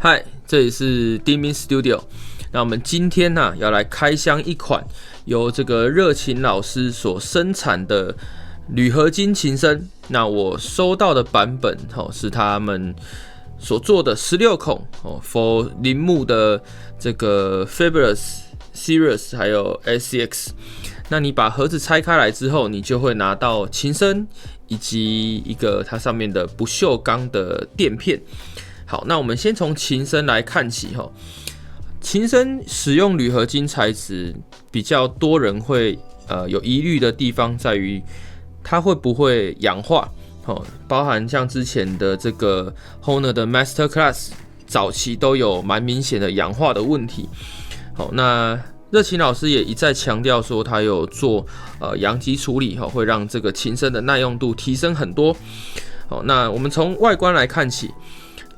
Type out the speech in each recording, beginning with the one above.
嗨，这里是 Dimin Studio。那我们今天要来开箱一款由这个热情老师所生产的铝合金琴声。那我收到的版本是他们所做的16孔for 铃木的这个 Fabulous、Sirius 还有 SCX。那你把盒子拆开来之后，你就会拿到琴声以及一个它上面的不锈钢的垫片。好，那我们先从琴声来看起琴声使用铝合金材质，比较多人会有疑虑的地方在于它会不会氧化包含像之前的这个 Honor 的 Master Class 早期都有蛮明显的氧化的问题。好，那热情老师也一再强调说，他有做阳极处理会让这个琴声的耐用度提升很多。好，那我们从外观来看起。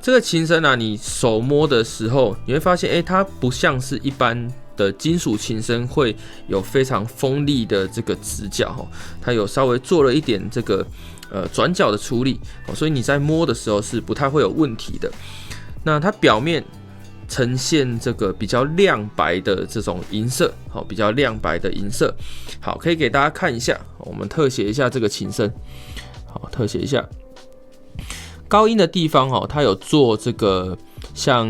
这个琴声你手摸的时候，你会发现，它不像是一般的金属琴声会有非常锋利的这个直角它有稍微做了一点这个转角的处理所以你在摸的时候是不太会有问题的。那它表面呈现这个比较亮白的这种银色，比较亮白的银色。好，可以给大家看一下，我们特写一下这个琴声。好，特写一下。高音的地方它有做这个像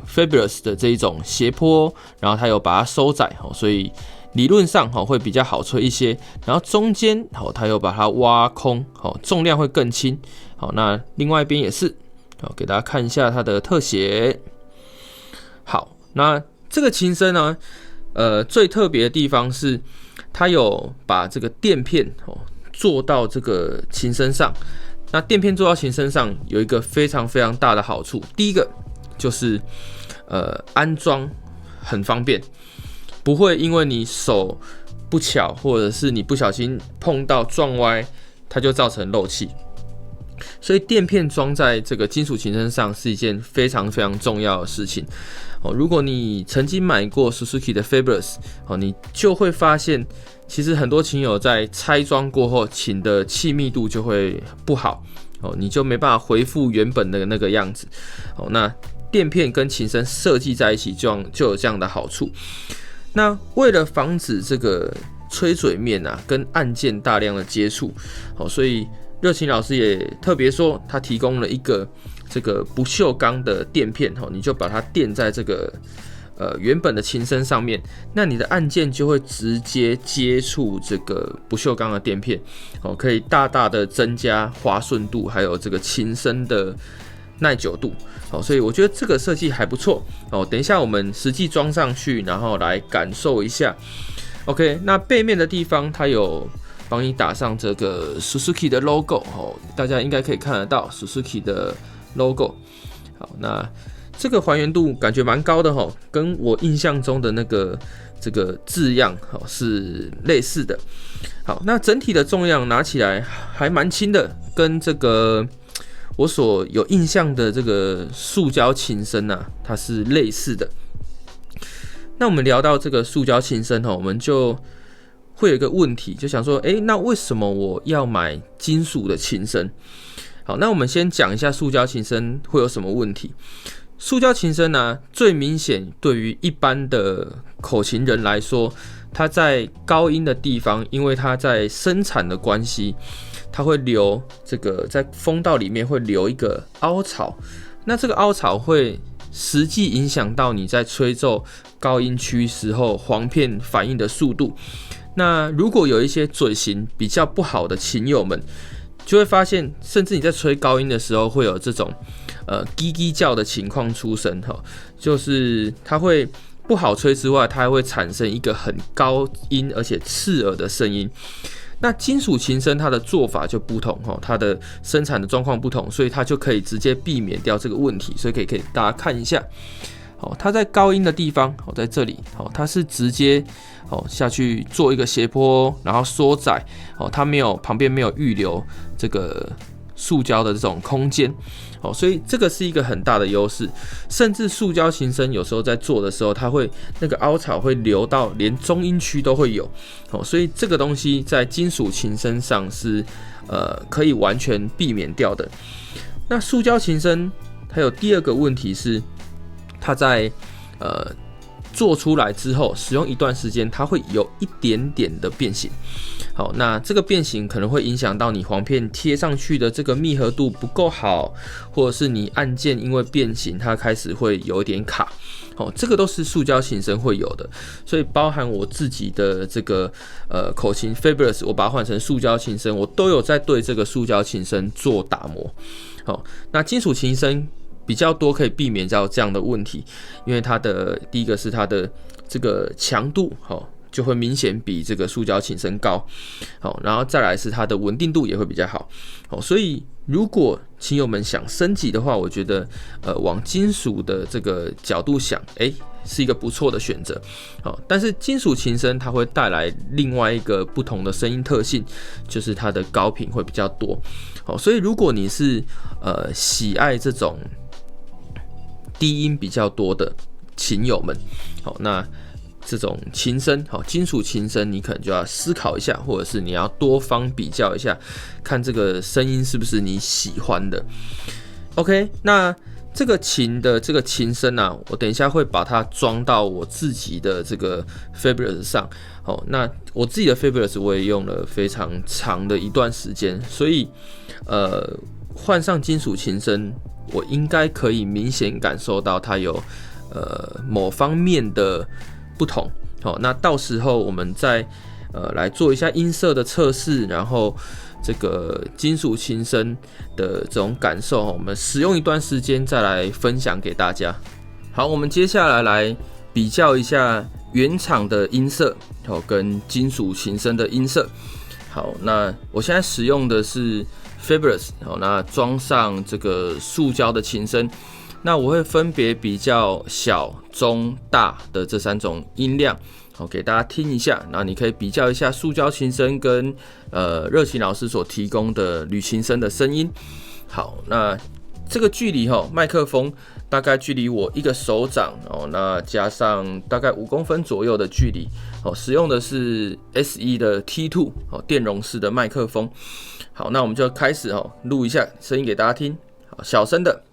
Fabulous 的这一种斜坡，然后它有把它收窄所以理论上会比较好吹一些。然后中间它有把它挖空重量会更轻。好，那另外一边也是，给大家看一下它的特写。好，那这个琴声呢，最特别的地方是它有把这个垫片做到这个琴声上。那垫片做到琴声上有一个非常非常大的好处，第一个就是安装很方便，不会因为你手不巧或者是你不小心碰到撞歪，它就造成漏气。所以垫片装在这个金属琴声上是一件非常非常重要的事情。如果你曾经买过 Suzuki 的 Fabulous， 你就会发现，其实很多琴友在拆装过后，琴的气密度就会不好，你就没办法恢复原本的那个样子。那垫片跟琴声设计在一起就有这样的好处。那为了防止这个吹嘴面跟按键大量的接触，所以热情老师也特别说，他提供了一个这个不锈钢的垫片，你就把它垫在这个原本的琴声上面，那你的按键就会直接接触这个不锈钢的垫片，可以大大的增加滑顺度，还有这个琴声的耐久度。所以我觉得这个设计还不错。等一下我们实际装上去，然后来感受一下。OK， 那背面的地方它有帮你打上这个 Suzuki 的 logo， 大家应该可以看得到 Suzuki 的 logo。好，那这个还原度感觉蛮高的跟我印象中的那个这个字样是类似的。好，那整体的重量拿起来还蛮轻的，跟这个我所有印象的这个塑胶琴声它是类似的。那我们聊到这个塑胶琴声我们就会有一个问题，就想说，那为什么我要买金属的琴声？好，那我们先讲一下塑胶琴声会有什么问题。塑胶琴声最明显对于一般的口琴人来说，它在高音的地方，因为它在生产的关系，它会留这个在风道里面会留一个凹槽，那这个凹槽会实际影响到你在吹奏高音区时候簧片反应的速度。那如果有一些嘴型比较不好的琴友们，就会发现，甚至你在吹高音的时候会有这种叽叽叫的情况出声就是它会不好吹之外，它还会产生一个很高音而且刺耳的声音。那金属琴声它的做法就不同它的生产的状况不同，所以它就可以直接避免掉这个问题。所以可以给大家看一下，它在高音的地方在这里它是直接下去做一个斜坡，然后缩窄它旁边没有预留这个塑胶的这种空间所以这个是一个很大的优势。甚至塑胶琴声有时候在做的时候，它会那个凹槽会留到连中音区都会有所以这个东西在金属琴声上是可以完全避免掉的。那塑胶琴声还有第二个问题是，它在做出来之后，使用一段时间，它会有一点点的变形。好，那这个变形可能会影响到你簧片贴上去的这个密合度不够好，或者是你按键因为变形，它开始会有一点卡。好，这个都是塑胶琴身会有的，所以包含我自己的这个口琴 Fabulous， 我把它换成塑胶琴身，我都有在对这个塑胶琴身做打磨。好，那金属琴身比较多可以避免掉这样的问题，因为它的第一个是它的这个强度，就会明显比这个塑胶琴身高，好，然后再来是它的稳定度也会比较好，所以如果琴友们想升级的话，我觉得往金属的这个角度想，是一个不错的选择，好，但是金属琴身它会带来另外一个不同的声音特性，就是它的高频会比较多，好，所以如果你是喜爱这种低音比较多的琴友们，好，那这种琴声，好，金属琴声，你可能就要思考一下，或者是你要多方比较一下，看这个声音是不是你喜欢的。OK， 那这个琴的这个琴声啊，我等一下会把它装到我自己的这个 Fabulous 上。好，那我自己的 Fabulous 我也用了非常长的一段时间，所以换上金属琴声，我应该可以明显感受到它有某方面的不同。好，那到时候我们再来做一下音色的测试，然后这个金属琴声的这种感受，我们使用一段时间再来分享给大家。好，我们接下来来比较一下原厂的音色跟金属琴声的音色。好，那我现在使用的是 Fabulous， 那装上这个塑胶的琴声，那我会分别比较小、中、大的这3种音量，好，给大家听一下。那你可以比较一下塑胶琴声跟热琴老师所提供的铝琴声的声音。好，那这个距离麦克风大概距离我一个手掌那加上大概5公分左右的距离。使用的是 SE 的 T2 电容式的麦克风。好，那我们就开始录一下声音给大家听。好，小声的。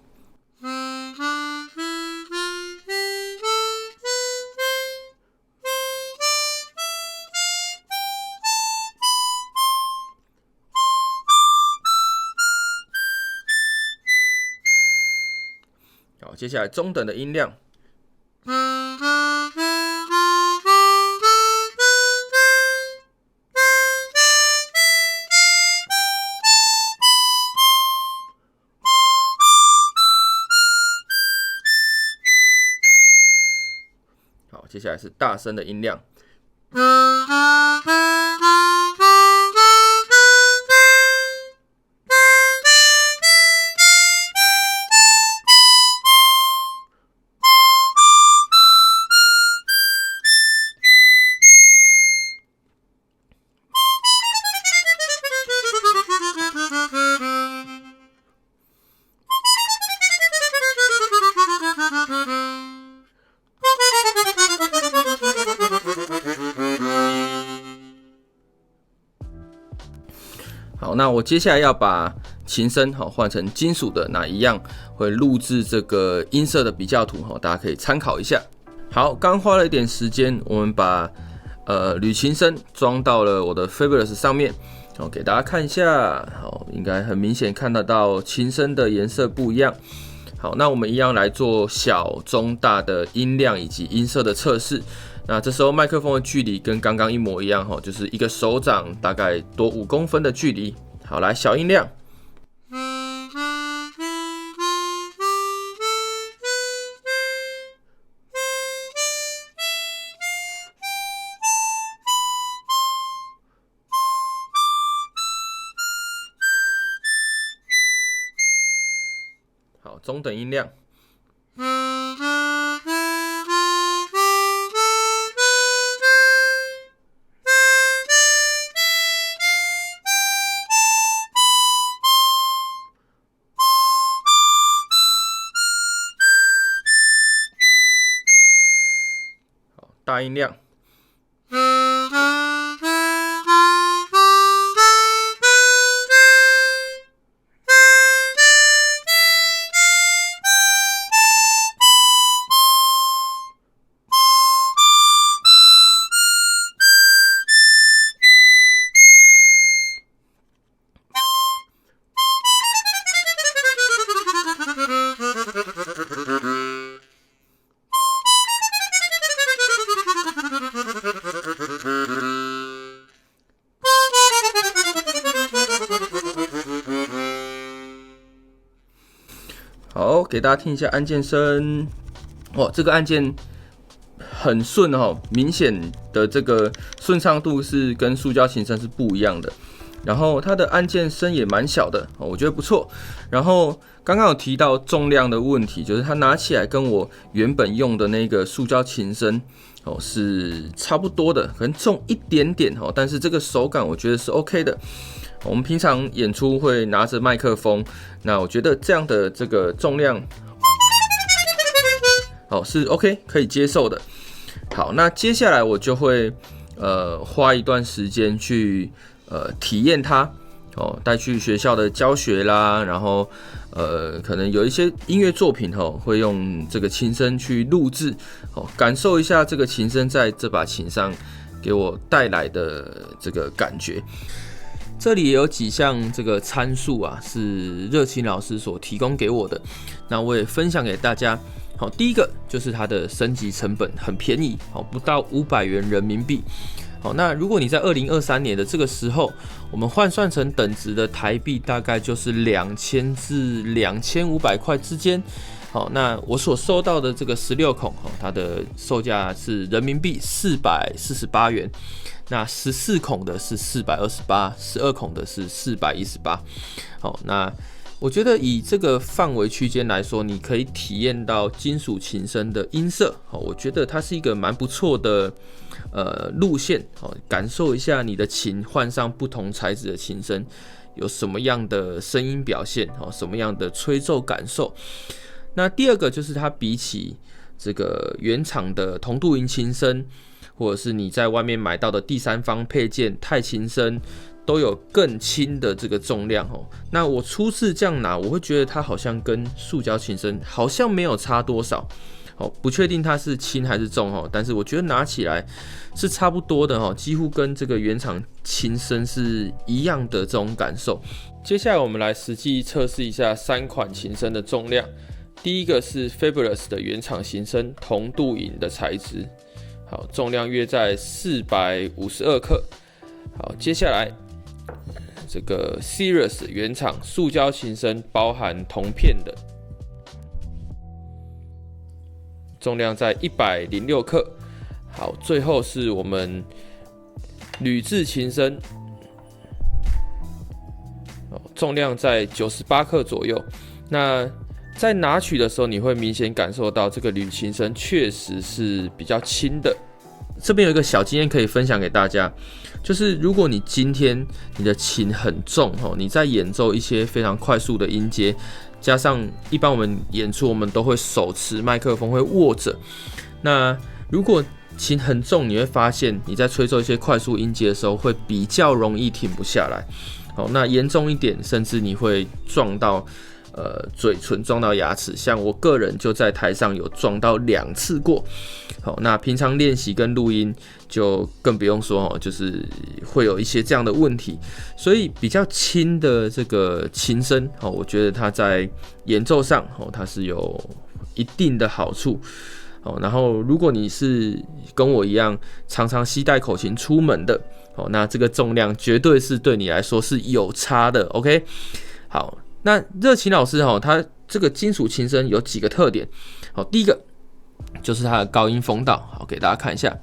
好，接下来中等的音量。好，接下来是大声的音量。好，那我接下来要把琴声换成金属的，那一样会录制这个音色的比较图，大家可以参考一下。好，刚花了一点时间，我们把铝琴声装到了我的 Fabulous 上面，给大家看一下。好，应该很明显看得到琴声的颜色不一样。好，那我们一样来做小、中、大的音量以及音色的测试。那这时候麦克风的距离跟刚刚一模一样，就是一个手掌大概多5公分的距离。好，来小音量。好，中等音量。大音量。给大家听一下按键声。这个按键很顺明显的这个顺畅度是跟塑胶琴声是不一样的。然后它的按键声也蛮小的，我觉得不错。然后刚刚有提到重量的问题，就是它拿起来跟我原本用的那个塑胶琴声是差不多的，可能重一点点但是这个手感我觉得是 OK 的。我们平常演出会拿着麦克风，那我觉得这样的这个重量是 OK 可以接受的。好，那接下来我就会花一段时间去体验它带去学校的教学啦，然后可能有一些音乐作品会用这个琴声去录制感受一下这个琴声在这把琴上给我带来的这个感觉。这里也有几项这个参数啊，是热琴老师所提供给我的，那我也分享给大家。好，第一个就是它的升级成本很便宜，不到500元人民币。好，那如果你在2023年的这个时候，我们换算成等值的台币，大概就是2000至2500块之间。好，那我所收到的这个16孔，它的售价是人民币448元。那14孔的是428，12孔的是418。好，那我觉得以这个范围区间来说，你可以体验到金属琴声的音色。我觉得它是一个蛮不错的路线，感受一下你的琴换上不同材质的琴声有什么样的声音表现，什么样的吹奏感受。那第二个就是它比起这个原厂的铜镀银琴声，或者是你在外面买到的第三方配件钛琴声，都有更轻的这个重量。那我初次这样拿，我会觉得它好像跟塑胶琴声好像没有差多少。不确定它是轻还是重，但是我觉得拿起来是差不多的，几乎跟这个原厂琴声是一样的这种感受。接下来我们来实际测试一下3款琴声的重量。第一个是 Fabulous 的原厂琴声，铜镀银的材质，好，重量约在452克。好，接下来这个 Sirius 原厂塑胶琴声，包含铜片的，重量在106克。好，最后是我们铝制琴声，重量在98克左右。那在拿取的时候，你会明显感受到这个铝琴声确实是比较轻的。这边有一个小经验可以分享给大家，就是如果你今天你的琴很重，你在演奏一些非常快速的音阶，加上一般我们演出我们都会手持麦克风会握着，那如果琴很重，你会发现你在吹奏一些快速音阶的时候会比较容易停不下来。那严重一点，甚至你会撞到嘴唇，撞到牙齿，像我个人就在台上有撞到2次过。好，那平常练习跟录音就更不用说，就是会有一些这样的问题。所以比较轻的这个琴声，我觉得它在演奏上，它是有一定的好处。然后如果你是跟我一样常常携带口琴出门的，那这个重量绝对是对你来说是有差的。OK， 好。那热琴老师他这个金属琴声有几个特点。好，第一个就是它的高音风道，好，给大家看一下。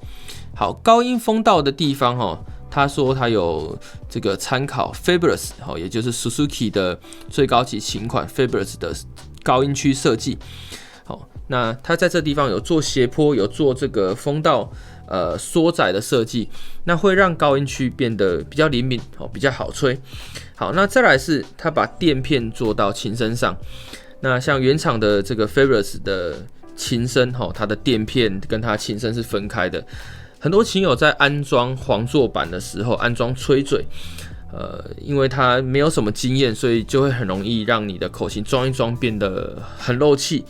好，高音风道的地方他说他有这个参考 Fabulous， 也就是 Suzuki 的最高级琴款 Fabulous 的高音区设计。好，那他在这地方有做斜坡，有做这个风道缩窄的设计，那会让高音区变得比较灵敏，比较好吹。好，那再来是他把垫片做到琴身上。那像原厂的这个 Fabulous 的琴身，它的垫片跟它琴身是分开的。很多琴友在安装簧座板的时候，安装吹嘴，因为他没有什么经验，所以就会很容易让你的口琴装一装变得很漏气，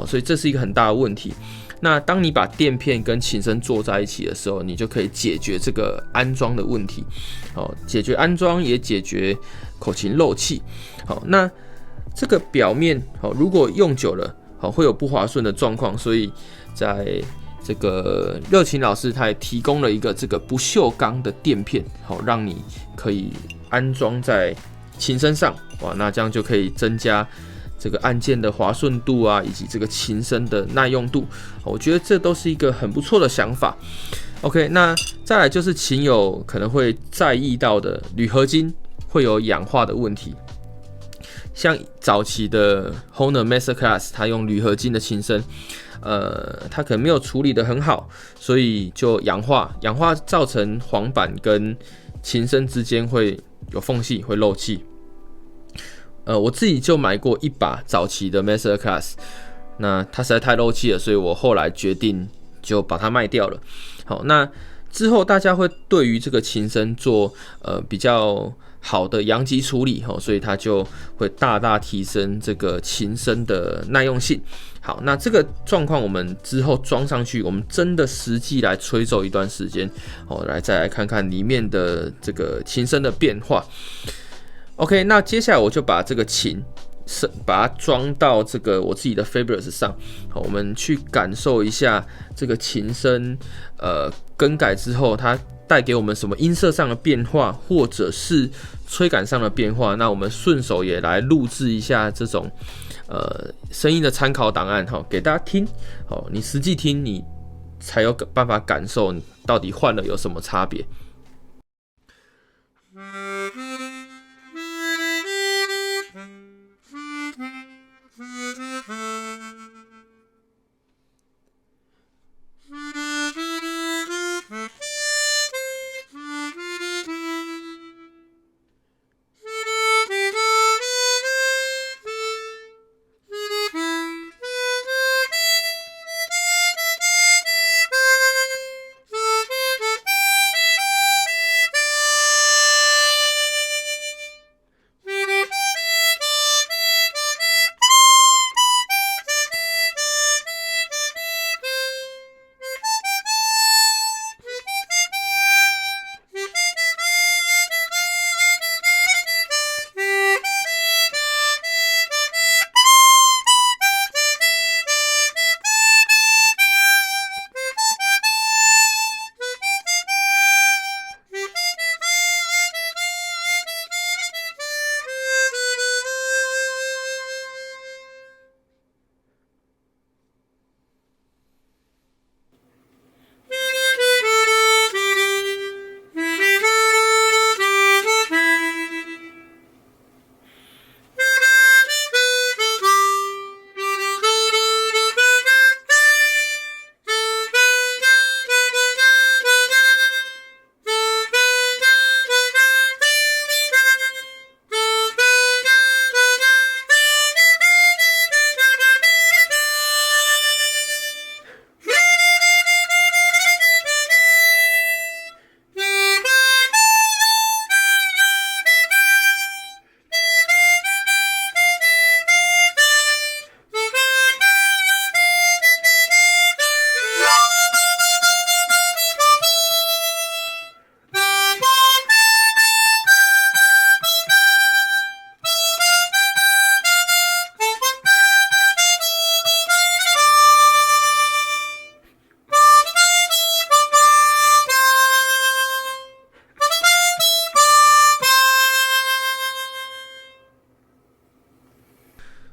所以这是一个很大的问题。那当你把垫片跟琴身做在一起的时候，你就可以解决这个安装的问题。解决安装也解决口琴漏气。好，那这个表面如果用久了会有不滑顺的状况，所以在这个热琴老师他也提供了一个这个不锈钢的垫片，让你可以安装在琴身上。哇，那这样就可以增加这个按键的滑顺度啊，以及这个琴声的耐用度，我觉得这都是一个很不错的想法。OK， 那再来就是琴友可能会在意到的铝合金会有氧化的问题。像早期的 Hohner Masterclass， 它用铝合金的琴声，它可能没有处理得很好，所以就氧化造成簧板跟琴声之间会有缝隙，会漏气。我自己就买过一把早期的 Masterclass， 那它实在太漏气了，所以我后来决定就把它卖掉了。好，那之后大家会对于这个琴声做比较好的阳极处理，所以它就会大大提升这个琴声的耐用性。好，那这个状况我们之后装上去，我们真的实际来吹奏一段时间，再来看看里面的这个琴声的变化。OK， 那接下来我就把这个琴把它装到这个我自己的 Fabulous 上，好，我们去感受一下这个琴声更改之后它带给我们什么音色上的变化，或者是吹感上的变化。那我们顺手也来录制一下这种声音的参考档案，给大家听。好，你实际听，你才有办法感受你到底换了有什么差别。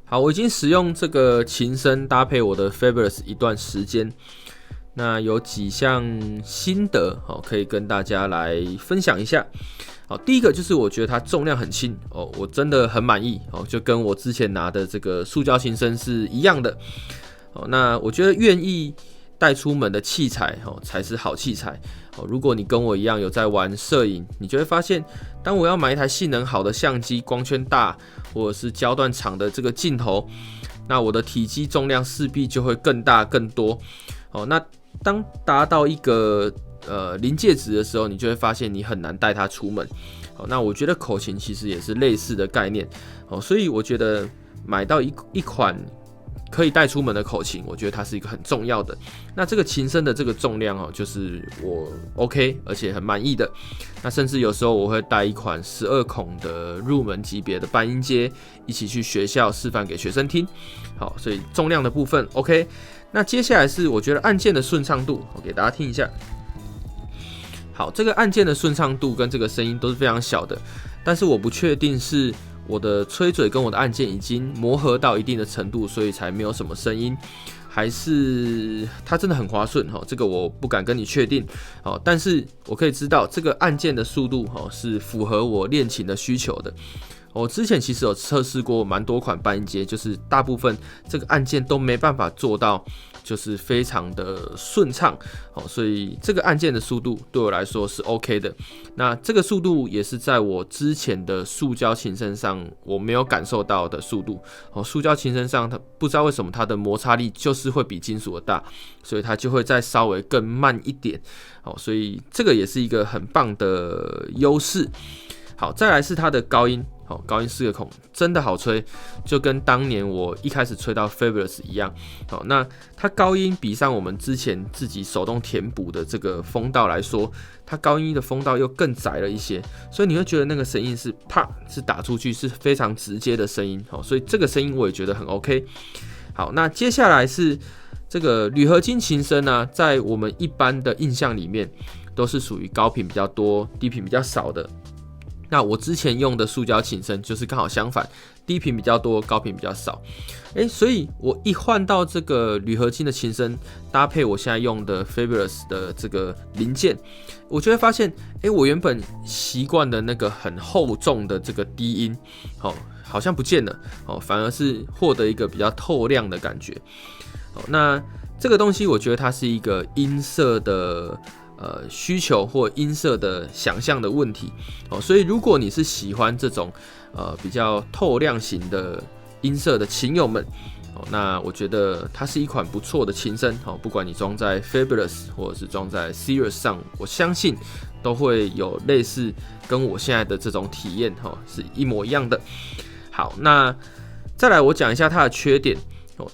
好，我已经使用这个琴声搭配我的 Fabulous 一段时间，那有几项心得可以跟大家来分享一下。好，第一个就是我觉得它重量很轻我真的很满意就跟我之前拿的这个塑胶琴声是一样的。那我觉得愿意带出门的器材才是好器材。如果你跟我一样有在玩摄影，你就会发现，当我要买一台性能好的相机，光圈大，或者是焦段长的这个镜头，那我的体积重量势必就会更大更多。那当达到一个临界值的时候，你就会发现你很难带它出门。那我觉得口琴其实也是类似的概念。所以我觉得买到一款可以带出门的口琴，我觉得它是一个很重要的。那这个琴声的这个重量就是我 OK 而且很满意的。那甚至有时候我会带一款12孔的入门级别的半音阶一起去学校示范给学生听。好，所以重量的部分 OK。那接下来是我觉得按键的顺畅度，我给大家听一下。好，这个按键的顺畅度跟这个声音都是非常小的，但是我不确定是我的吹嘴跟我的按键已经磨合到一定的程度，所以才没有什么声音，还是它真的很滑顺，这个我不敢跟你确定，但是我可以知道这个按键的速度是符合我练琴的需求的。我之前其实有测试过蛮多款半音阶，就是大部分这个按键都没办法做到就是非常的顺畅，所以这个按键的速度对我来说是 OK 的。那这个速度也是在我之前的塑胶琴身上我没有感受到的速度。塑胶琴身上它不知道为什么它的摩擦力就是会比金属的大，所以它就会再稍微更慢一点。所以这个也是一个很棒的优势。好，再来是它的高音。高音4个孔真的好吹，就跟当年我一开始吹到 Fabulous 一样。那它高音比上我们之前自己手动填补的这个风道来说，它高音的风道又更窄了一些，所以你会觉得那个声音是啪是打出去是非常直接的声音。所以这个声音我也觉得很 OK。好，那接下来是这个铝合金琴声呢，在我们一般的印象里面都是属于高频比较多、低频比较少的。那我之前用的塑胶琴声就是刚好相反，低频比较多，高频比较少。所以我一换到这个铝合金的琴声，搭配我现在用的 Fabulous 的这个零件，我就会发现，我原本习惯的那个很厚重的这个低音，好像不见了，反而是获得一个比较透亮的感觉。那这个东西我觉得它是一个音色的需求或音色的想象的问题，所以如果你是喜欢这种比较透亮型的音色的琴友们，那我觉得它是一款不错的琴声，不管你装在 Fabulous 或者是装在 Sirius 上，我相信都会有类似跟我现在的这种体验是一模一样的。好，那再来我讲一下它的缺点。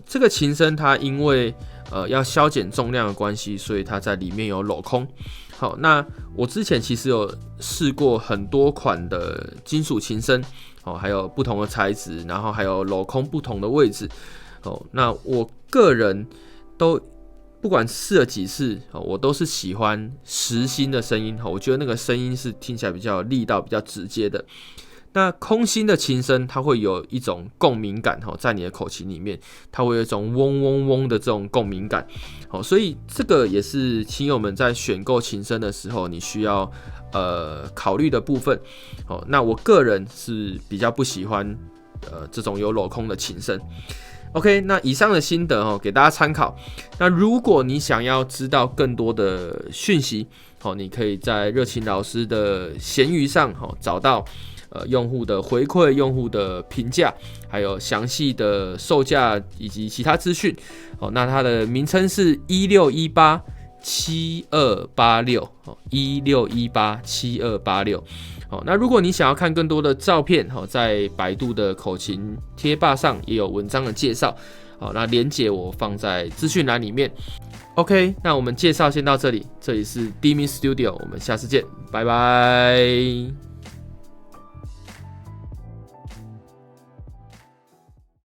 这个琴声它因为要削减重量的关系，所以它在里面有镂空。好，那我之前其实有试过很多款的金属琴声，还有不同的材质，然后还有镂空不同的位置。那我个人都不管试了几次，我都是喜欢实心的声音。我觉得那个声音是听起来比较有力道、比较直接的。那空心的琴声，它会有一种共鸣感，在你的口琴里面，它会有一种嗡嗡嗡的这种共鸣感，所以这个也是琴友们在选购琴声的时候，你需要考虑的部分。那我个人是比较不喜欢这种有镂空的琴声。OK， 那以上的心得给大家参考。那如果你想要知道更多的讯息，你可以在热琴老师的闲鱼上找到用户的回馈、用户的评价，还有详细的售价以及其他资讯。那它的名称是16187286，16187286。那如果你想要看更多的照片，在百度的口琴贴吧上也有文章的介绍。那连结我放在资讯栏里面。OK， 那我们介绍先到这里，这里是 Diming Studio， 我们下次见，拜拜。